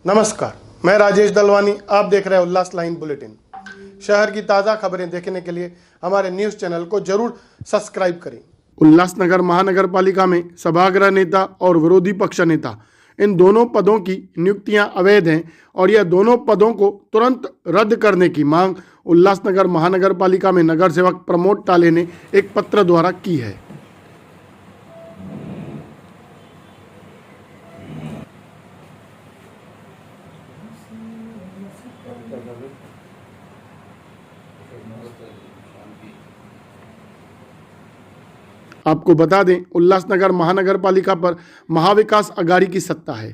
नमस्कार, मैं राजेश दलवानी। आप देख रहे हैं उल्लास लाइन बुलेटिन। शहर की ताज़ा खबरें देखने के लिए हमारे न्यूज़ चैनल को जरूर सब्सक्राइब करें। उल्लासनगर महानगर पालिका में सभागृह नेता और विरोधी पक्ष नेता, इन दोनों पदों की नियुक्तियां अवैध हैं और यह दोनों पदों को तुरंत रद्द करने की मांग उल्लासनगर महानगर पालिका में नगर सेवक प्रमोद टाले ने एक पत्र द्वारा की है। आपको बता दें, उल्लासनगर महानगर पालिका पर महाविकास अघाड़ी की सत्ता है।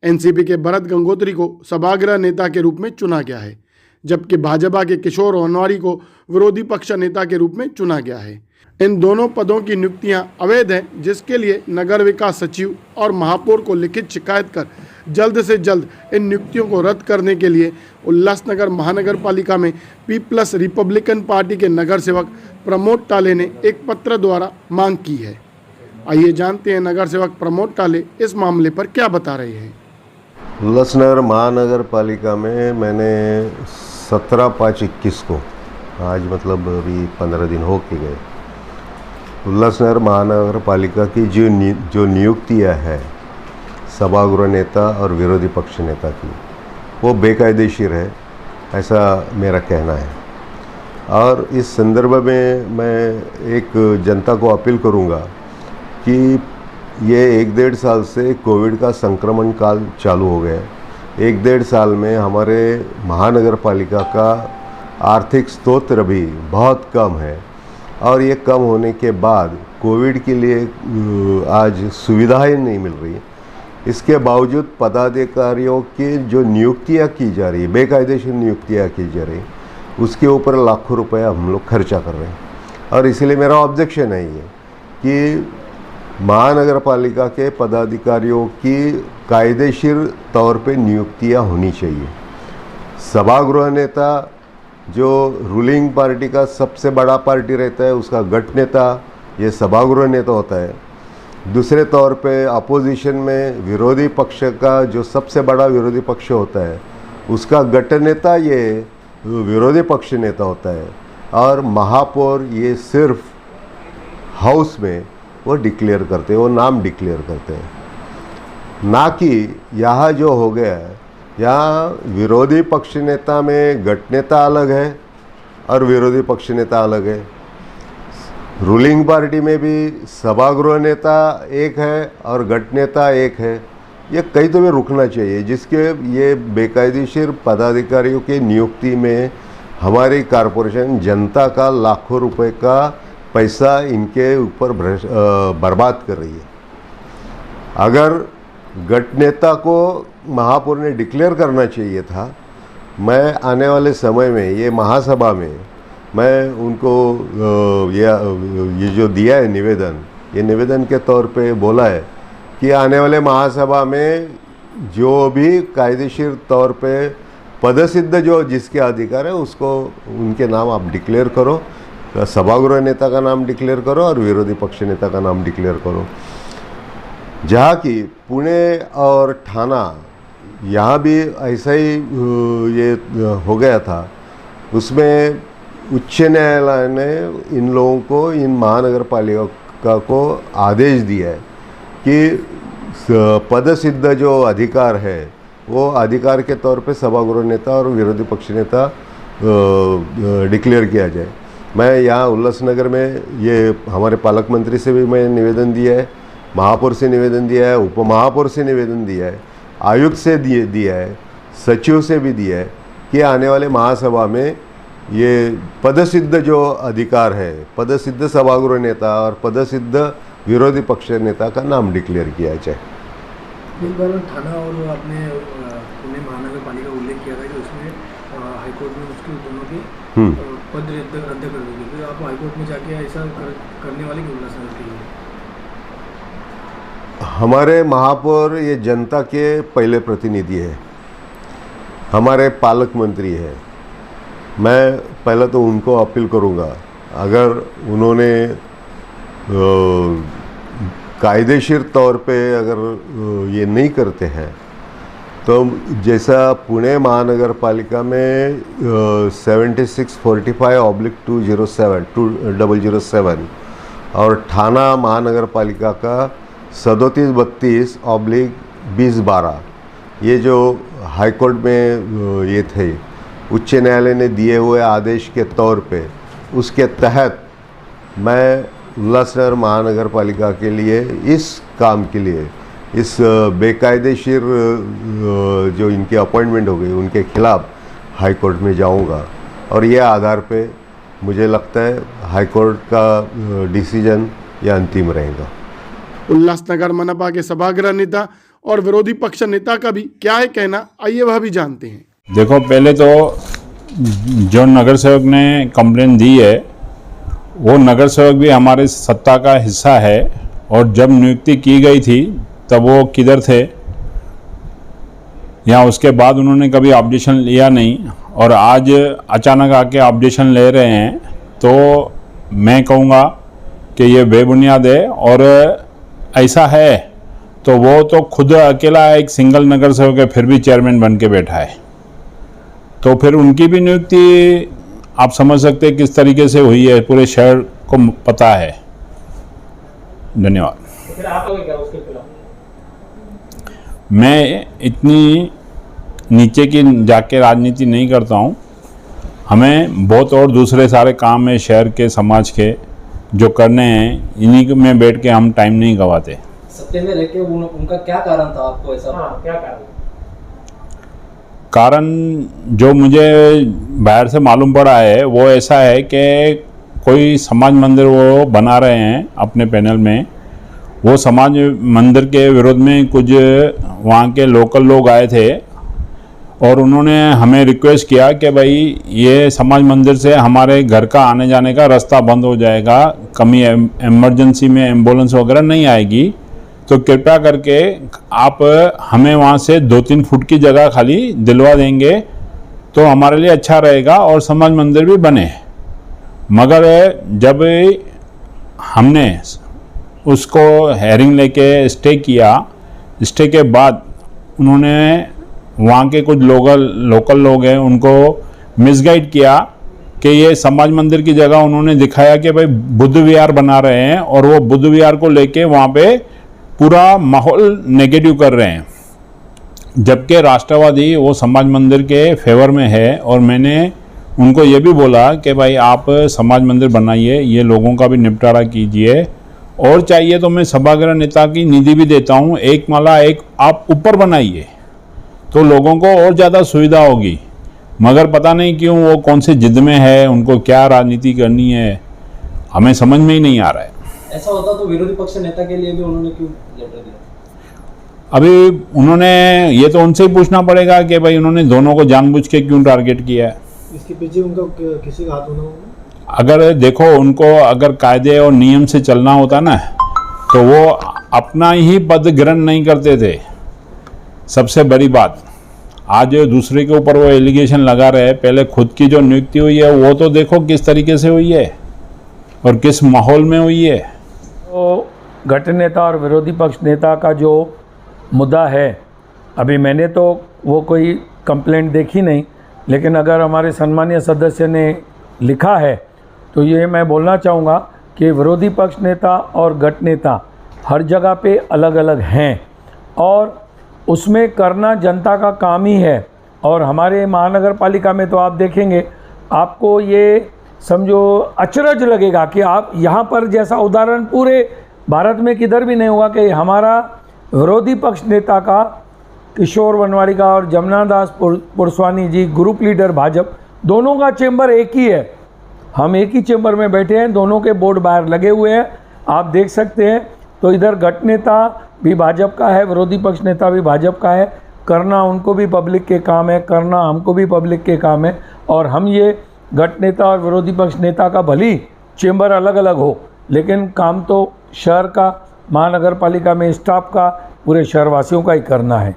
एनसीपी के भरत गंगोत्री को सभागृह नेता के रूप में चुना गया है, जबकि भाजपा के किशोर वनवारी को विरोधी पक्ष नेता के रूप में चुना गया है। इन दोनों पदों की नियुक्तियां अवैध हैं, जिसके लिए नगर विकास सचिव और महापौर को लिखित शिकायत कर जल्द से जल्द इन नियुक्तियों को रद्द करने के लिए उल्लासनगर महानगर पालिका में पीपल्स रिपब्लिकन पार्टी के नगर सेवक प्रमोद टाले ने एक पत्र द्वारा मांग की है। आइए जानते हैं नगर सेवक प्रमोद टाले इस मामले पर क्या बता रहे हैं। उल्लासनगर महानगर पालिका में मैंने 17/5/21 को, आज मतलब अभी 15 दिन हो के गए, उल्लासनगर महानगर पालिका की जो नियुक्तियां है सभागृह नेता और विरोधी पक्ष नेता की, वो बेकायदेशीर है, ऐसा मेरा कहना है। और इस संदर्भ में मैं एक जनता को अपील करूंगा कि ये 1-1.5 साल से कोविड का संक्रमण काल चालू हो गया। 1-1.5 साल में हमारे महानगर पालिका का आर्थिक स्रोत भी बहुत कम है और ये कम होने के बाद कोविड के लिए आज सुविधाएं नहीं मिल रही। इसके बावजूद पदाधिकारियों की जो नियुक्तियां की जा रही है, बेकायदेशीर नियुक्तियां की जा रही, उसके ऊपर लाखों रुपया हम लोग खर्चा कर रहे हैं। और इसलिए मेरा ऑब्जेक्शन है ये कि महानगर पालिका के पदाधिकारियों की कायदेशीर तौर पे नियुक्तियां होनी चाहिए। सभागृह नेता जो रूलिंग पार्टी का सबसे बड़ा पार्टी रहता है, उसका गठ नेता ये सभागृह नेता होता है। दूसरे तौर पे अपोजिशन में विरोधी पक्ष का जो सबसे बड़ा विरोधी पक्ष होता है, उसका गठ नेता ये विरोधी पक्ष नेता होता है। और महापौर ये सिर्फ हाउस में वो डिक्लेयर करते हैं, वो नाम डिक्लेयर करते हैं, ना कि यहाँ जो हो गया है, यहाँ विरोधी पक्ष नेता में गठ नेता अलग है और विरोधी पक्ष नेता अलग है। रूलिंग पार्टी में भी सभागृह नेता एक है और गठ नेता एक है। ये कहीं तो भी रुकना चाहिए, जिसके ये बेकायदेशीर पदाधिकारियों की नियुक्ति में हमारी कॉरपोरेशन जनता का लाखों रुपए का पैसा इनके ऊपर बर्बाद कर रही है। अगर गठ नेता को महापौर ने डिक्लेयर करना चाहिए था। मैं आने वाले समय में ये महासभा में मैं उनको ये जो दिया है निवेदन, ये निवेदन के तौर पे बोला है कि आने वाले महासभा में जो भी कायदेशीर तौर पे पदसिद्ध जो जिसके अधिकार है, उसको उनके नाम आप डिक्लेयर करो, सभागृह नेता का नाम डिक्लेयर करो और विरोधी पक्ष नेता का नाम डिक्लेयर करो। जहाँ की पुणे और ठाना, यहाँ भी ऐसा ही ये हो गया था। उसमें उच्च न्यायालय ने इन लोगों को, इन महानगर पालिका को आदेश दिया है कि पदसिद्ध जो अधिकार है वो अधिकार के तौर पे सभागृह नेता और विरोधी पक्ष नेता डिक्लेयर किया जाए। मैं यहाँ उल्लासनगर में ये हमारे पालक मंत्री से भी मैं निवेदन दिया है, महापौर से निवेदन दिया है, उप महापौर से निवेदन दिया है, आयुक्त से दिया है, सचिव से भी दिया है कि आने वाले महासभा में ये पदसिद्ध जो अधिकार है, पदसिद्ध सभागृह नेता और पदसिद्ध विरोधी पक्ष नेता का नाम डिक्लेयर किया जाए। एक बार थाना और आपने पुणे महानगर पालिका उल्लेख किया था कि उसमें हाईकोर्ट में उसके दोनों के पद रद्द कर देंगे, फिर आप हाईकोर्ट में जाके ऐसा करने वाले की उल्लासनगर के लिए? हमारे महापौर ये जनता के पहले प्रतिनिधि है, हमारे पालक मंत्री है। मैं पहले तो उनको अपील करूँगा, अगर उन्होंने कायदेशीर तौर पे अगर ये नहीं करते हैं तो जैसा पुणे महानगर पालिका में 7645/2007 और थाना महानगर पालिका का 3732/2012 ये जो हाईकोर्ट में ये थे उच्च न्यायालय ने दिए हुए आदेश के तौर पे, उसके तहत मैं उल्लासनगर महानगर पालिका के लिए इस काम के लिए इस बेकायदेशीर जो इनकी अपॉइंटमेंट हो गई उनके खिलाफ हाई कोर्ट में जाऊंगा और ये आधार पे मुझे लगता है हाई कोर्ट का डिसीजन ये अंतिम रहेगा। उल्लासनगर मनपा के सभागृह नेता और विरोधी पक्ष नेता का भी क्या है कहना, आइए वह भी जानते हैं। देखो, पहले तो जो नगर सेवक ने कंप्लेन दी है वो नगर सेवक भी हमारे सत्ता का हिस्सा है, और जब नियुक्ति की गई थी तब वो किधर थे या उसके बाद उन्होंने कभी ऑब्जेक्शन लिया नहीं, और आज अचानक आके ऑब्जेक्शन ले रहे हैं, तो मैं कहूँगा कि ये बेबुनियाद है। और ऐसा है तो वो तो खुद अकेला एक सिंगल नगर सेवक है, फिर भी चेयरमैन बन के बैठा है, तो फिर उनकी भी नियुक्ति आप समझ सकते हैं किस तरीके से हुई है, पूरे शहर को पता है। धन्यवाद। फिर आप लोग क्या उसके खिलाफ? मैं इतनी नीचे की जाके राजनीति नहीं करता हूँ, हमें बहुत और दूसरे सारे काम है शहर के, समाज के जो करने हैं, इन्हीं में बैठ के हम टाइम नहीं गवाते। सत्ते में रह के उनका क्या कारण था आपको ऐसा? हाँ, क्या कारण जो मुझे बाहर से मालूम पड़ा है वो ऐसा है कि कोई समाज मंदिर वो बना रहे हैं अपने पैनल में, वो समाज मंदिर के विरोध में कुछ वहाँ के लोकल लोग आए थे और उन्होंने हमें रिक्वेस्ट किया कि भाई ये समाज मंदिर से हमारे घर का आने जाने का रास्ता बंद हो जाएगा, कमी इमरजेंसी में एम्बुलेंस वगैरह नहीं आएगी, तो कृपया करके आप हमें वहाँ से 2-3 फुट की जगह खाली दिलवा देंगे तो हमारे लिए अच्छा रहेगा और समाज मंदिर भी बने। मगर जब हमने उसको हेयरिंग लेके स्टे किया, स्टे के बाद उन्होंने वहाँ के कुछ लोकल लोग हैं उनको मिसगाइड किया कि ये समाज मंदिर की जगह उन्होंने दिखाया कि भाई बुद्ध विहार बना रहे हैं, और वो बुद्ध विहार को लेके वहाँ पे पूरा माहौल नेगेटिव कर रहे हैं, जबकि राष्ट्रवादी वो समाज मंदिर के फेवर में है। और मैंने उनको ये भी बोला कि भाई आप समाज मंदिर बनाइए, ये लोगों का भी निपटारा कीजिए, और चाहिए तो मैं सभागृह नेता की निधि भी देता हूँ, एक माला एक आप ऊपर बनाइए तो लोगों को और ज़्यादा सुविधा होगी। मगर पता नहीं क्यों वो कौन से जिद में है, उनको क्या राजनीति करनी है, हमें समझ में ही नहीं आ रहा है। ऐसा होता तो विरोधी पक्ष नेता के लिए भी उन्होंने क्यों लेटर दिया? अभी उन्होंने ये तो उनसे ही पूछना पड़ेगा कि भाई उन्होंने दोनों को जानबूझ के क्यों टारगेट किया है। इसके पीछे उनका किसी का हाथ होना होगा? अगर देखो उनको अगर कायदे और नियम से चलना होता ना तो वो अपना ही पद ग्रहण नहीं करते थे। सबसे बड़ी बात, आज दूसरे के ऊपर वो एलिगेशन लगा रहे हैं, पहले खुद की जो नियुक्ति हुई है वो तो देखो किस तरीके से हुई है और किस माहौल में हुई है। तो गठ नेता और विरोधी पक्ष नेता का जो मुद्दा है, अभी मैंने तो वो कोई कंप्लेंट देखी नहीं, लेकिन अगर हमारे सम्मानीय सदस्य ने लिखा है तो ये मैं बोलना चाहूँगा कि विरोधी पक्ष नेता और गठ नेता हर जगह पे अलग अलग हैं और उसमें करना जनता का काम ही है। और हमारे महानगर पालिका में तो आप देखेंगे, आपको ये समझो अचरज लगेगा कि आप यहाँ पर जैसा उदाहरण पूरे भारत में किधर भी नहीं होगा कि हमारा विरोधी पक्ष नेता का किशोर वनवाड़ी का और जमुना दास पुरस्वानी जी ग्रुप लीडर भाजपा, दोनों का चेंबर एक ही है। हम एक ही चेंबर में बैठे हैं, दोनों के बोर्ड बाहर लगे हुए हैं, आप देख सकते हैं। तो इधर गठ नेता भी भाजपा का है, विरोधी पक्ष नेता भी भाजपा का है। करना उनको भी पब्लिक के काम है, करना हमको भी पब्लिक के काम है। और हम ये गठ नेता और विरोधी पक्ष नेता का भली चेंबर अलग अलग हो, लेकिन काम तो शहर का, महानगर पालिका में स्टाफ का, पूरे शहरवासियों का ही करना है।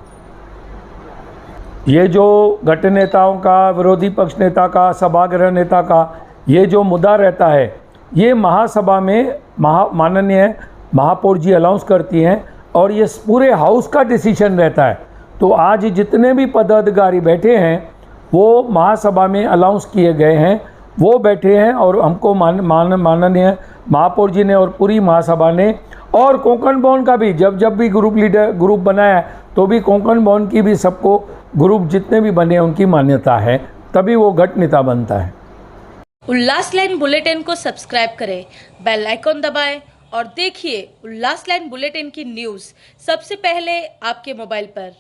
ये जो गठ नेताओं का, विरोधी पक्ष नेता का, सभागृह नेता का ये जो मुद्दा रहता है, ये महासभा में माननीय महापौर जी अनाउंस करती हैं और ये पूरे हाउस का डिसीजन रहता है। तो आज जितने भी पदाधिकारी बैठे हैं वो महासभा में अलाउंस किए गए हैं, वो बैठे हैं और हमको माननीय महापौर जी ने और पूरी महासभा ने और कोंकण भवन का भी जब भी ग्रुप बनाया तो भी कोंकण भवन की भी सबको ग्रुप जितने भी बने उनकी मान्यता है, तभी वो गट नेता बनता है। उल्लास लाइन बुलेटिन को सब्सक्राइब करें, बेल आइकॉन दबाएं और देखिए उल्लास लाइन बुलेटिन की न्यूज़ सबसे पहले आपके मोबाइल पर।